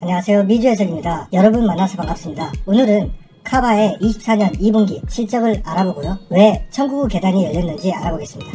안녕하세요, 미주해석입니다. 여러분 만나서 반갑습니다. 오늘은 카바의 24년 2분기 실적을 알아보고요, 왜 천국의 계단이 열렸는지 알아보겠습니다.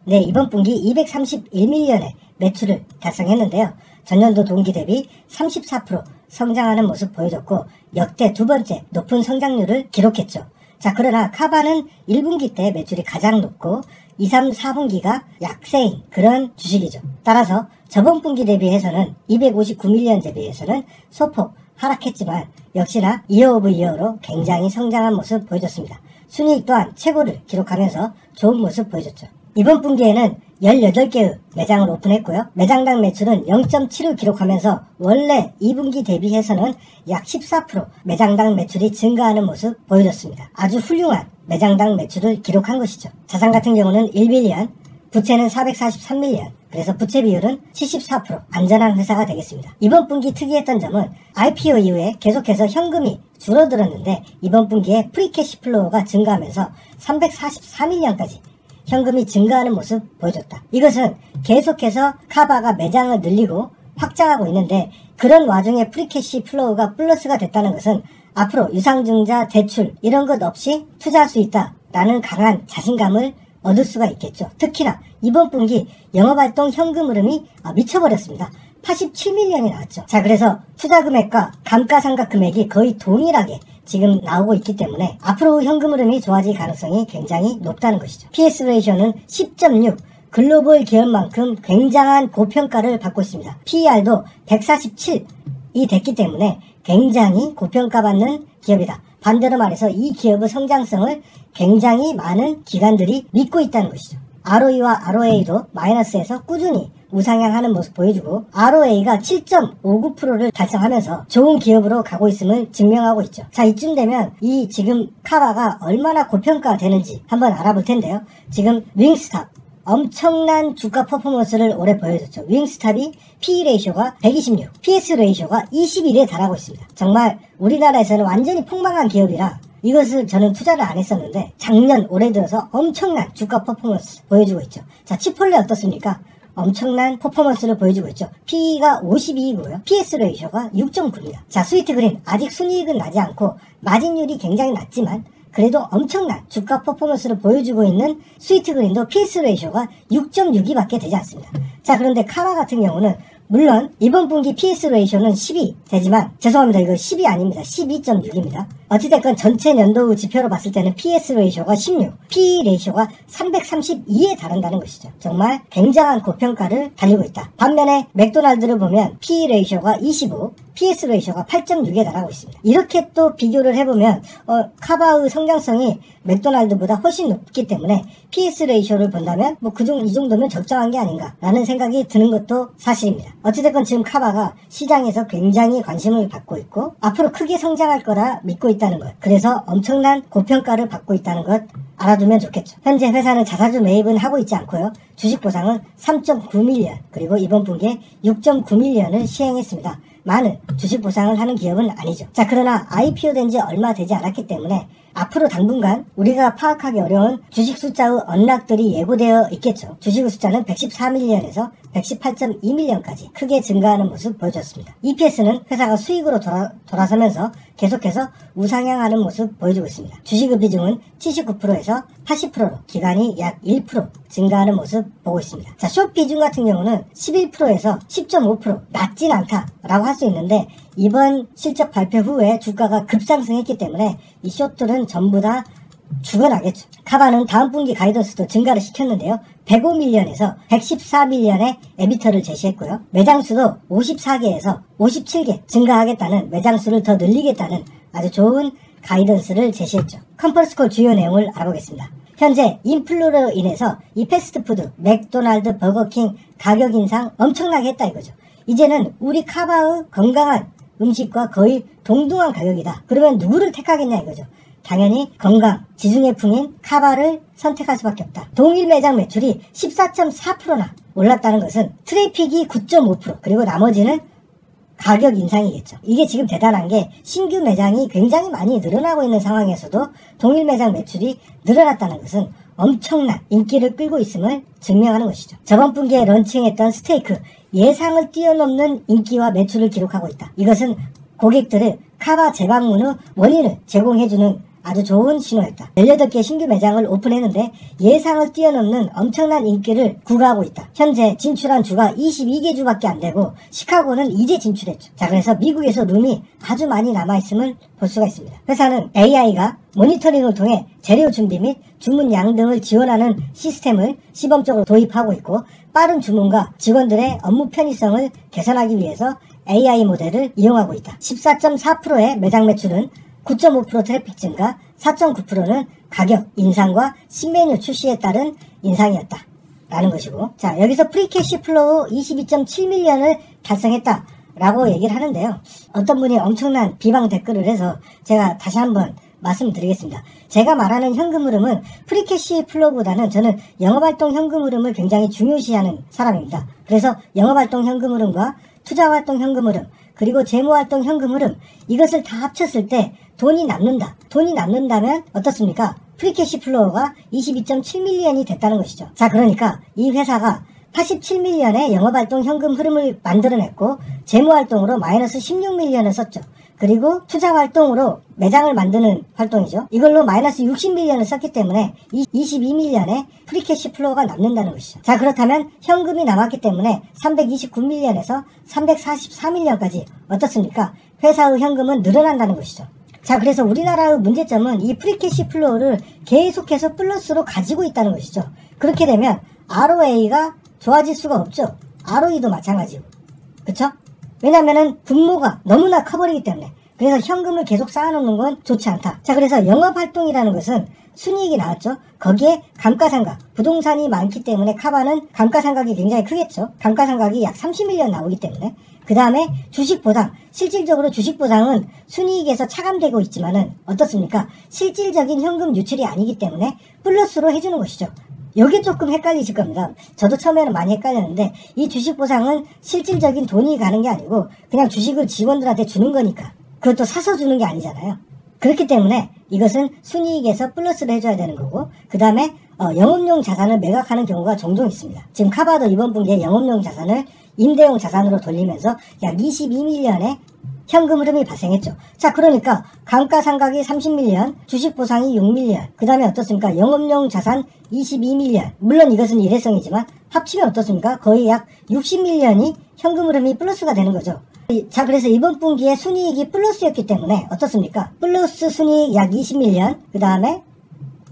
네, 이번 분기 231밀리언의 매출을 달성했는데요, 전년도 동기 대비 34% 성장하는 모습 보여줬고 역대 두 번째 높은 성장률을 기록했죠. 자, 그러나 카바는 1분기 때 매출이 가장 높고 2, 3, 4분기가 약세인 그런 주식이죠. 따라서 저번 분기 대비해서는 259밀리언 대비해서는 소폭 하락했지만 역시나 이어 오브 이어로 굉장히 성장한 모습 보여줬습니다. 순이익 또한 최고를 기록하면서 좋은 모습 보여줬죠. 이번 분기에는 18개의 매장을 오픈했고요. 매장당 매출은 0.7을 기록하면서 원래 2분기 대비해서는 약 14% 매장당 매출이 증가하는 모습 보여줬습니다. 아주 훌륭한 매장당 매출을 기록한 것이죠. 자산 같은 경우는 1빌리언, 부채는 443밀리언, 그래서 부채 비율은 74% 안전한 회사가 되겠습니다. 이번 분기 특이했던 점은 IPO 이후에 계속해서 현금이 줄어들었는데 이번 분기에 프리캐시 플로우가 증가하면서 344밀리언까지 현금이 증가하는 모습 보여줬다. 이것은 계속해서 카바가 매장을 늘리고 확장하고 있는데 그런 와중에 프리캐시 플로우가 플러스가 됐다는 것은 앞으로 유상증자 대출 이런 것 없이 투자할 수 있다라는 강한 자신감을 얻을 수가 있겠죠. 특히나 이번 분기 영업활동 현금 흐름이 미쳐버렸습니다. 87밀리언이 나왔죠. 자, 그래서 투자 금액과 감가상각 금액이 거의 동일하게 지금 나오고 있기 때문에 앞으로 현금 흐름이 좋아질 가능성이 굉장히 높다는 것이죠. PS 레이쇼는 10.6, 글로벌 기업만큼 굉장한 고평가를 받고 있습니다. PER도 147이 됐기 때문에 굉장히 고평가받는 기업이다. 반대로 말해서 이 기업의 성장성을 굉장히 많은 기관들이 믿고 있다는 것이죠. ROE와 ROA도 마이너스에서 꾸준히 우상향하는 모습 보여주고 ROA가 7.59%를 달성하면서 좋은 기업으로 가고 있음을 증명하고 있죠. 자, 이쯤 되면 이 지금 카바가 얼마나 고평가가 되는지 한번 알아볼 텐데요. 지금 윙스탑 엄청난 주가 퍼포먼스를 올해 보여줬죠. 윙스탑이 PE 레이쇼가 126, PS 레이쇼가 21에 달하고 있습니다. 정말 우리나라에서는 완전히 폭망한 기업이라 이것을 저는 투자를 안 했었는데 작년 올해 들어서 엄청난 주가 퍼포먼스 보여주고 있죠. 자, 치폴레 어떻습니까? 엄청난 퍼포먼스를 보여주고 있죠. PE가 52이고요. PS 레이쇼가 6.9입니다. 자, 스위트그린 아직 순이익은 나지 않고 마진율이 굉장히 낮지만 그래도 엄청난 주가 퍼포먼스를 보여주고 있는 스위트그린도 PS 레이쇼가 6.62밖에 되지 않습니다. 자, 그런데 카바 같은 경우는 물론 이번 분기 PS 레이쇼는 10이 되지만 죄송합니다. 이거 10이 아닙니다. 12.6입니다. 어찌됐건 전체 연도 지표로 봤을 때는 PS 레이쇼가 16, PE 레이쇼가 332에 달한다는 것이죠. 정말 굉장한 고평가를 달리고 있다. 반면에 맥도날드를 보면 PE 레이쇼가 25, PS 레이쇼가 8.6에 달하고 있습니다. 이렇게 또 비교를 해보면 카바의 성장성이 맥도날드보다 훨씬 높기 때문에 PS 레이쇼를 본다면 이 정도면 적정한 게 아닌가 라는 생각이 드는 것도 사실입니다. 어찌됐건 지금 카바가 시장에서 굉장히 관심을 받고 있고 앞으로 크게 성장할 거라 믿고 있다는 것, 그래서 엄청난 고평가를 받고 있다는 것 알아두면 좋겠죠. 현재 회사는 자사주 매입은 하고 있지 않고요, 주식 보상은 3.9밀리언 그리고 이번 분기에 6.9밀리언을 시행했습니다. 많은 주식 보상을 하는 기업은 아니죠. 자, 그러나 IPO 된 지 얼마 되지 않았기 때문에 앞으로 당분간 우리가 파악하기 어려운 주식 숫자의 언락들이 예고되어 있겠죠. 주식의 숫자는 114밀리언에서 118.2밀리언까지 크게 증가하는 모습 보여줬습니다. EPS는 회사가 수익으로 돌아서면서 계속해서 우상향하는 모습 보여주고 있습니다. 주식의 비중은 79%에서 80%로 기간이 약 1% 증가하는 모습 보고 있습니다. 자, 숏 비중 같은 경우는 11%에서 10.5% 낮진 않다라고 할 수 있는데 이번 실적 발표 후에 주가가 급상승했기 때문에 이 숏들은 전부 다 죽어나겠죠. 카바는 다음 분기 가이던스도 증가를 시켰는데요. 105밀리언에서 114밀리언의 에비터를 제시했고요. 매장수도 54개에서 57개 증가하겠다는, 매장수를 더 늘리겠다는 아주 좋은 가이던스를 제시했죠. 컨퍼런스콜 주요 내용을 알아보겠습니다. 현재 인플루로 인해서 이 패스트푸드, 맥도날드, 버거킹 가격 인상 엄청나게 했다 이거죠. 이제는 우리 카바의 건강한 음식과 거의 동등한 가격이다. 그러면 누구를 택하겠냐 이거죠. 당연히 건강, 지중해 풍인 카바를 선택할 수밖에 없다. 동일 매장 매출이 14.4%나 올랐다는 것은 트래픽이 9.5%, 그리고 나머지는 가격 인상이겠죠. 이게 지금 대단한 게 신규 매장이 굉장히 많이 늘어나고 있는 상황에서도 동일 매장 매출이 늘어났다는 것은 엄청난 인기를 끌고 있음을 증명하는 것이죠. 저번 분기에 런칭했던 스테이크 예상을 뛰어넘는 인기와 매출을 기록하고 있다. 이것은 고객들을 카바 재방문 후 원인을 제공해주는 아주 좋은 신호였다. 18개 신규 매장을 오픈했는데 예상을 뛰어넘는 엄청난 인기를 구가하고 있다. 현재 진출한 주가 22개 주밖에 안 되고 시카고는 이제 진출했죠. 자, 그래서 미국에서 룸이 아주 많이 남아있음을 볼 수가 있습니다. 회사는 AI가 모니터링을 통해 재료 준비 및 주문량 등을 지원하는 시스템을 시범적으로 도입하고 있고 빠른 주문과 직원들의 업무 편의성을 개선하기 위해서 AI 모델을 이용하고 있다. 14.4%의 매장 매출은 9.5% 트래픽 증가, 4.9%는 가격 인상과 신메뉴 출시에 따른 인상이었다. 라는 것이고, 자, 여기서 프리캐시 플로우 22.7밀리언을 달성했다. 라고 얘기를 하는데요. 어떤 분이 엄청난 비방 댓글을 해서 제가 다시 한번 말씀드리겠습니다. 제가 말하는 현금 흐름은 프리캐시 플로우보다는 저는 영업활동 현금 흐름을 굉장히 중요시하는 사람입니다. 그래서 영업활동 현금 흐름과 투자활동 현금 흐름, 그리고 재무활동 현금 흐름, 이것을 다 합쳤을 때 돈이 남는다. 돈이 남는다면 어떻습니까? 프리캐시 플로우가 22.7밀리언이 됐다는 것이죠. 자, 그러니까 이 회사가 87밀리언의 영업활동 현금 흐름을 만들어냈고 재무활동으로 마이너스 16밀리언을 썼죠. 그리고 투자활동으로 매장을 만드는 활동이죠. 이걸로 마이너스 60밀리언을 썼기 때문에 22밀리언의 프리캐시 플로우가 남는다는 것이죠. 자, 그렇다면 현금이 남았기 때문에 329밀리언에서 344밀리언까지 어떻습니까? 회사의 현금은 늘어난다는 것이죠. 자, 그래서 우리나라의 문제점은 이 프리캐시 플로우를 계속해서 플러스로 가지고 있다는 것이죠. 그렇게 되면 ROA가 좋아질 수가 없죠. ROE도 마찬가지고. 그쵸? 왜냐면은 분모가 너무나 커버리기 때문에. 그래서 현금을 계속 쌓아놓는 건 좋지 않다. 자, 그래서 영업활동이라는 것은 순이익이 나왔죠. 거기에 감가상각, 부동산이 많기 때문에 카바는 감가상각이 굉장히 크겠죠. 감가상각이 약 30밀리언 나오기 때문에. 그 다음에 주식보상, 실질적으로 주식보상은 순이익에서 차감되고 있지만은 어떻습니까? 실질적인 현금 유출이 아니기 때문에 플러스로 해주는 것이죠. 여기 조금 헷갈리실 겁니다. 저도 처음에는 많이 헷갈렸는데 이 주식보상은 실질적인 돈이 가는 게 아니고 그냥 주식을 직원들한테 주는 거니까 그것도 사서 주는 게 아니잖아요. 그렇기 때문에 이것은 순이익에서 플러스를 해줘야 되는 거고 그 다음에 영업용 자산을 매각하는 경우가 종종 있습니다. 지금 카바도 이번 분기에 영업용 자산을 임대용 자산으로 돌리면서 약 22밀리언의 현금 흐름이 발생했죠. 자, 그러니까 감가상각이 30밀리언, 주식보상이 6밀리언, 그 다음에 어떻습니까? 영업용 자산 22밀리언. 물론 이것은 일회성이지만 합치면 어떻습니까? 거의 약 60밀리언이 현금 흐름이 플러스가 되는 거죠. 자, 그래서 이번 분기에 순이익이 플러스였기 때문에 어떻습니까? 플러스 순이익 약 20밀리언, 그 다음에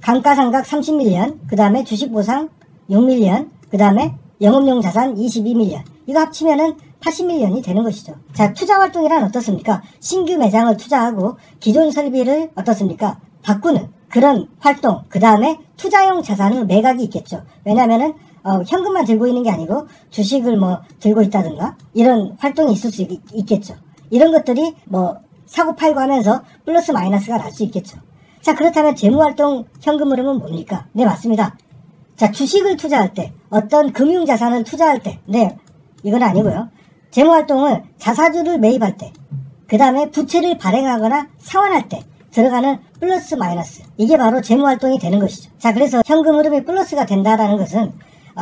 감가상각 30밀리언, 그 다음에 주식보상 6밀리언, 그 다음에 영업용 자산 22밀리언. 이거 합치면은 80밀리언이 되는 것이죠. 자, 투자활동이란 어떻습니까? 신규 매장을 투자하고 기존 설비를 어떻습니까? 바꾸는 그런 활동, 그 다음에 투자용 자산의 매각이 있겠죠. 왜냐면은 현금만 들고 있는 게 아니고 주식을 뭐 들고 있다든가 이런 활동이 있을 수 있겠죠. 이런 것들이 뭐 사고 팔고 하면서 플러스 마이너스가 날 수 있겠죠. 자, 그렇다면 재무활동 현금 흐름은 뭡니까? 네, 맞습니다. 자, 주식을 투자할 때, 어떤 금융자산을 투자할 때, 네, 이건 아니고요. 재무활동을 자사주를 매입할 때, 그 다음에 부채를 발행하거나 상환할 때 들어가는 플러스 마이너스, 이게 바로 재무활동이 되는 것이죠. 자, 그래서 현금 흐름이 플러스가 된다라는 것은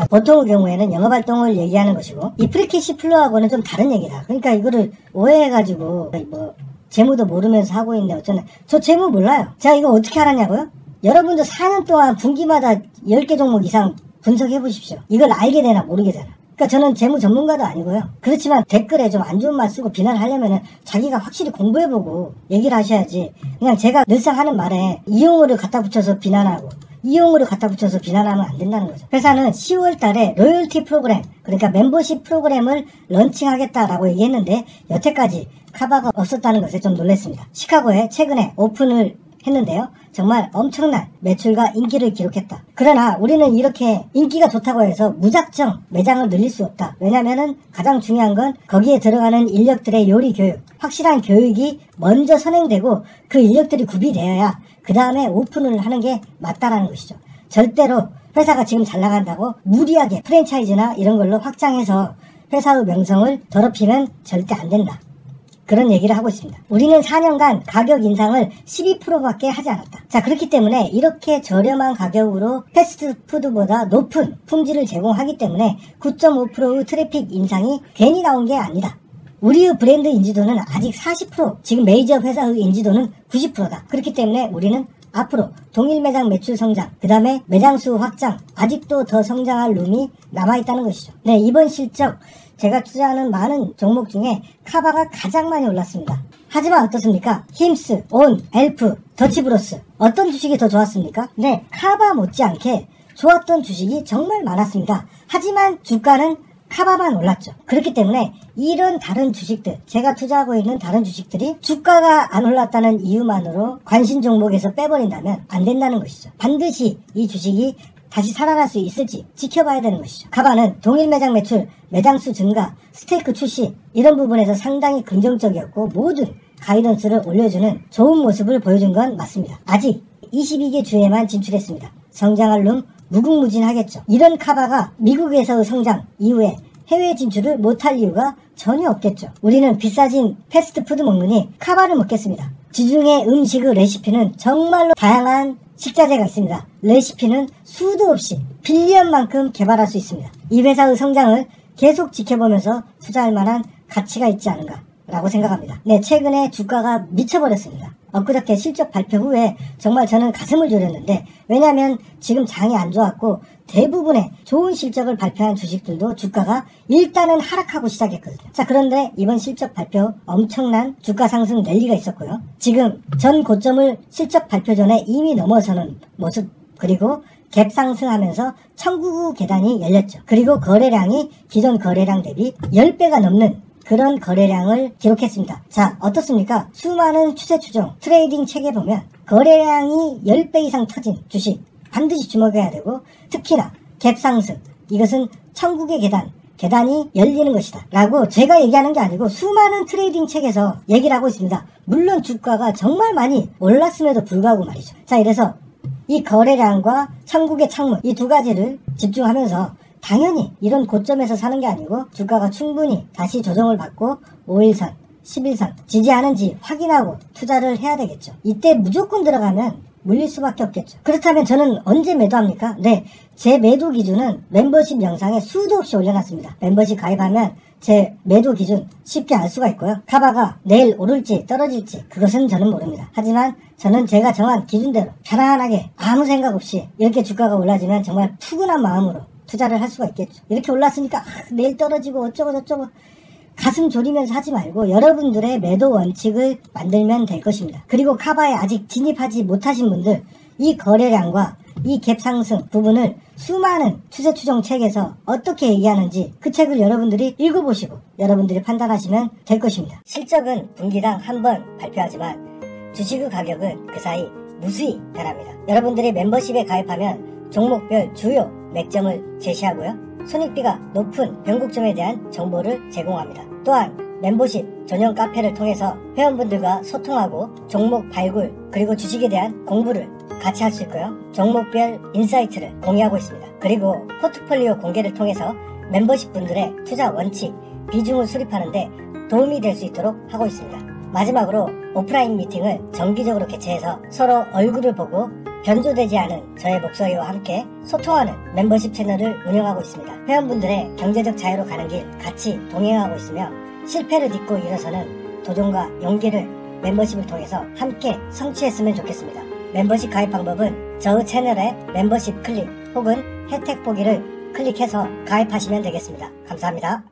보통의 경우에는 영업활동을 얘기하는 것이고 이 프리캐시 플로우하고는 좀 다른 얘기다. 그러니까 이거를 오해해가지고 뭐 재무도 모르면서 하고 있는데 어쩌나. 저 재무 몰라요. 제가 이거 어떻게 알았냐고요? 여러분도 4년 동안 분기마다 10개 종목 이상 분석해 보십시오. 이걸 알게 되나 모르게 되나. 그러니까 저는 재무 전문가도 아니고요. 그렇지만 댓글에 좀 안 좋은 말 쓰고 비난하려면은 자기가 확실히 공부해보고 얘기를 하셔야지. 그냥 제가 늘상 하는 말에 이용어를 갖다 붙여서 비난하고 이용어를 갖다 붙여서 비난하면 안 된다는 거죠. 회사는 10월 달에 로열티 프로그램, 그러니까 멤버십 프로그램을 런칭하겠다라고 얘기했는데 여태까지 카바가 없었다는 것에 좀 놀랐습니다. 시카고에 최근에 오픈을 했는데요. 정말 엄청난 매출과 인기를 기록했다. 그러나 우리는 이렇게 인기가 좋다고 해서 무작정 매장을 늘릴 수 없다. 왜냐면은 가장 중요한 건 거기에 들어가는 인력들의 요리 교육, 확실한 교육이 먼저 선행되고 그 인력들이 구비되어야 그 다음에 오픈을 하는 게 맞다라는 것이죠. 절대로 회사가 지금 잘 나간다고 무리하게 프랜차이즈나 이런 걸로 확장해서 회사의 명성을 더럽히면 절대 안 된다. 그런 얘기를 하고 있습니다. 우리는 4년간 가격 인상을 12%밖에 하지 않았다. 자, 그렇기 때문에 이렇게 저렴한 가격으로 패스트푸드보다 높은 품질을 제공하기 때문에 9.5%의 트래픽 인상이 괜히 나온 게 아니다. 우리의 브랜드 인지도는 아직 40%, 지금 메이저 회사의 인지도는 90%다. 그렇기 때문에 우리는 앞으로 동일 매장 매출 성장, 그 다음에 매장 수 확장, 아직도 더 성장할 룸이 남아있다는 것이죠. 네, 이번 실적 제가 투자하는 많은 종목 중에 카바가 가장 많이 올랐습니다. 하지만 어떻습니까? 힘스, 온, 엘프, 더치브로스 어떤 주식이 더 좋았습니까? 네, 카바 못지않게 좋았던 주식이 정말 많았습니다. 하지만 주가는 카바만 올랐죠. 그렇기 때문에 이런 다른 주식들, 제가 투자하고 있는 다른 주식들이 주가가 안 올랐다는 이유만으로 관심 종목에서 빼버린다면 안 된다는 것이죠. 반드시 이 주식이 다시 살아날 수 있을지 지켜봐야 되는 것이죠. 카바는 동일 매장 매출, 매장 수 증가, 스테이크 출시 이런 부분에서 상당히 긍정적이었고 모든 가이던스를 올려주는 좋은 모습을 보여준 건 맞습니다. 아직 22개 주에만 진출했습니다. 성장할 룸 무궁무진하겠죠. 이런 카바가 미국에서의 성장 이후에 해외 진출을 못할 이유가 전혀 없겠죠. 우리는 비싸진 패스트푸드 먹느니 카바를 먹겠습니다. 지중해 음식의 레시피는 정말로 다양한 식자재가 있습니다. 레시피는 수도 없이 빌리언만큼 개발할 수 있습니다. 이 회사의 성장을 계속 지켜보면서 투자할 만한 가치가 있지 않은가 라고 생각합니다. 네, 최근에 주가가 미쳐버렸습니다. 엊그저께 실적 발표 후에 정말 저는 가슴을 졸였는데, 왜냐하면 지금 장이 안 좋았고 대부분의 좋은 실적을 발표한 주식들도 주가가 일단은 하락하고 시작했거든요. 자, 그런데 이번 실적 발표 엄청난 주가 상승 랠리가 있었고요. 지금 전 고점을 실적 발표 전에 이미 넘어서는 모습, 그리고 갭 상승하면서 천국의 계단이 열렸죠. 그리고 거래량이 기존 거래량 대비 10배가 넘는 그런 거래량을 기록했습니다. 자, 어떻습니까? 수많은 추세 추종 트레이딩 책에 보면 거래량이 10배 이상 터진 주식 반드시 주목해야 되고, 특히나 갭 상승, 이것은 천국의 계단이 열리는 것이다 라고 제가 얘기하는 게 아니고 수많은 트레이딩 책에서 얘기를 하고 있습니다. 물론 주가가 정말 많이 올랐음에도 불구하고 말이죠. 자, 이래서 이 거래량과 천국의 창문, 이 두 가지를 집중하면서 당연히 이런 고점에서 사는 게 아니고 주가가 충분히 다시 조정을 받고 5일선, 10일선 지지하는지 확인하고 투자를 해야 되겠죠. 이때 무조건 들어가면 물릴 수밖에 없겠죠. 그렇다면 저는 언제 매도합니까? 네, 제 매도 기준은 멤버십 영상에 수도 없이 올려놨습니다. 멤버십 가입하면 제 매도 기준 쉽게 알 수가 있고요. 카바가 내일 오를지 떨어질지 그것은 저는 모릅니다. 하지만 저는 제가 정한 기준대로 편안하게 아무 생각 없이 이렇게 주가가 올라지면 정말 푸근한 마음으로 투자를 할 수가 있겠죠. 이렇게 올랐으니까 내일 떨어지고 어쩌고 저쩌고 가슴 졸이면서 하지 말고 여러분들의 매도 원칙을 만들면 될 것입니다. 그리고 카바에 아직 진입하지 못하신 분들, 이 거래량과 이 갭 상승 부분을 수많은 추세 추종 책에서 어떻게 얘기하는지 그 책을 여러분들이 읽어보시고 여러분들이 판단하시면 될 것입니다. 실적은 분기당 한 번 발표하지만 주식의 가격은 그 사이 무수히 변합니다. 여러분들이 멤버십에 가입하면 종목별 주요 맥점을 제시하고요. 손익비가 높은 변곡점에 대한 정보를 제공합니다. 또한 멤버십 전용 카페를 통해서 회원분들과 소통하고 종목 발굴 그리고 주식에 대한 공부를 같이 할 수 있고요. 종목별 인사이트를 공유하고 있습니다. 그리고 포트폴리오 공개를 통해서 멤버십 분들의 투자 원칙, 비중을 수립하는데 도움이 될 수 있도록 하고 있습니다. 마지막으로 오프라인 미팅을 정기적으로 개최해서 서로 얼굴을 보고 변조되지 않은 저의 목소리와 함께 소통하는 멤버십 채널을 운영하고 있습니다. 회원분들의 경제적 자유로 가는 길 같이 동행하고 있으며 실패를 딛고 일어서는 도전과 용기를 멤버십을 통해서 함께 성취했으면 좋겠습니다. 멤버십 가입 방법은 저의 채널의 멤버십 클릭 혹은 혜택 보기를 클릭해서 가입하시면 되겠습니다. 감사합니다.